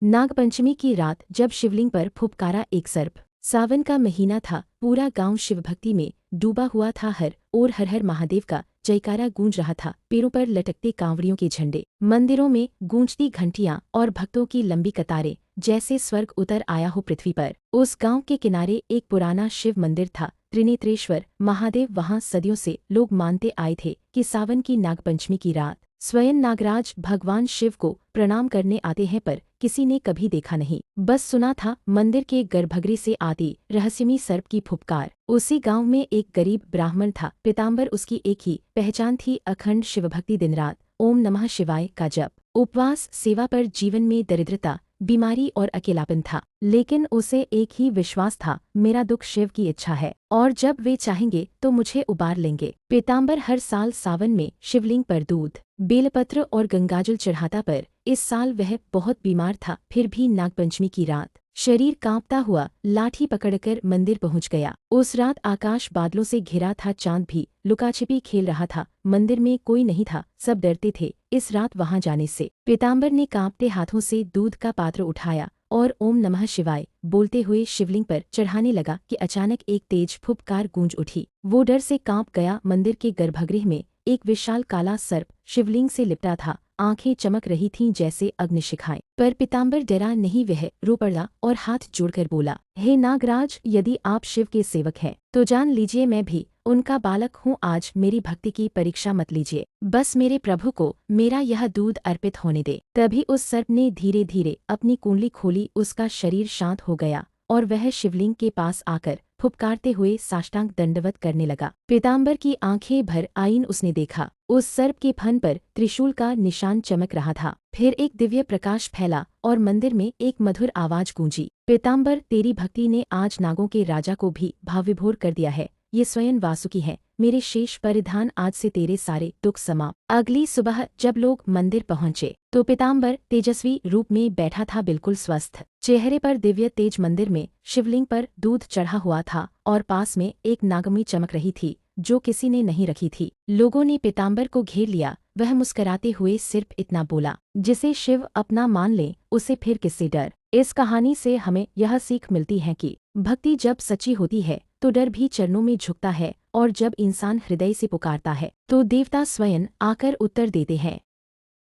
नागपंचमी की रात जब शिवलिंग पर फुफकारा एक सर्प। सावन का महीना था, पूरा गांव शिवभक्ति में डूबा हुआ था। हर ओर हर हर महादेव का जयकारा गूंज रहा था। पेड़ों पर लटकते कांवड़ियों के झंडे, मंदिरों में गूंजती घंटियां और भक्तों की लंबी कतारें, जैसे स्वर्ग उतर आया हो पृथ्वी पर। उस गांव के किनारे एक पुराना शिव मंदिर था, त्रिनेत्रेश्वर महादेव। वहां सदियों से लोग मानते आए थे कि सावन की नागपंचमी की रात स्वयं नागराज भगवान शिव को प्रणाम करने आते हैं, पर किसी ने कभी देखा नहीं, बस सुना था। मंदिर के गर्भगृह से आती रहस्यमयी सर्प की फुफकार। उसी गांव में एक गरीब ब्राह्मण था, पीताम्बर उसकी एक ही पहचान थी, अखंड शिवभक्ति। दिन रात ओम नमः शिवाय का जप, उपवास, सेवा पर। जीवन में दरिद्रता, बीमारी और अकेलापन था, लेकिन उसे एक ही विश्वास था, मेरा दुख शिव की इच्छा है और जब वे चाहेंगे तो मुझे उबार लेंगे। पीताम्बर हर साल सावन में शिवलिंग पर दूध, बेलपत्र और गंगाजल चढ़ाता, पर इस साल वह बहुत बीमार था। फिर भी नागपंचमी की रात शरीर कांपता हुआ लाठी पकड़कर मंदिर पहुंच गया। उस रात आकाश बादलों से घिरा था, चांद भी लुकाछिपी खेल रहा था। मंदिर में कोई नहीं था, सब डरते थे इस रात वहां जाने से। पीताम्बर ने कांपते हाथों से दूध का पात्र उठाया और ओम नमः शिवाय बोलते हुए शिवलिंग पर चढ़ाने लगा कि अचानक एक तेज फुफकार गूंज उठी। वो डर से कांप गया। मंदिर के गर्भगृह में एक विशाल काला सर्प शिवलिंग से लिपटा था, आंखें चमक रही थीं जैसे अग्निशिखाएं। पर पीताम्बर डरा नहीं, वह रो पड़ा और हाथ जोड़कर बोला, हे नागराज, यदि आप शिव के सेवक हैं तो जान लीजिए मैं भी उनका बालक हूँ। आज मेरी भक्ति की परीक्षा मत लीजिए, बस मेरे प्रभु को मेरा यह दूध अर्पित होने दे। तभी उस सर्प ने धीरे धीरे अपनी कुंडली खोली, उसका शरीर शांत हो गया और वह शिवलिंग के पास आकर फुफकारते हुए साष्टांग दंडवत करने लगा। पीताम्बर की आंखें भर आईं, उसने देखा उस सर्प के फन पर त्रिशूल का निशान चमक रहा था। फिर एक दिव्य प्रकाश फैला और मंदिर में एक मधुर आवाज गूंजी, पीताम्बर, तेरी भक्ति ने आज नागों के राजा को भी भावविभोर कर दिया है। ये स्वयं वासुकी है, मेरे शेष परिधान, आज से तेरे सारे दुख समाप्त। अगली सुबह जब लोग मंदिर पहुंचे तो पीताम्बर तेजस्वी रूप में बैठा था, बिल्कुल स्वस्थ, चेहरे पर दिव्य तेज। मंदिर में शिवलिंग पर दूध चढ़ा हुआ था और पास में एक नागमणि चमक रही थी जो किसी ने नहीं रखी थी। लोगों ने पीताम्बर को घेर लिया। वह मुस्कुराते हुए सिर्फ इतना बोला, जिसे शिव अपना मान ले उसे फिर किससे डर। इस कहानी से हमें यह सीख मिलती है कि भक्ति जब सच्ची होती है तो डर भी चरणों में झुकता है, और जब इंसान हृदय से पुकारता है तो देवता स्वयं आकर उत्तर देते हैं।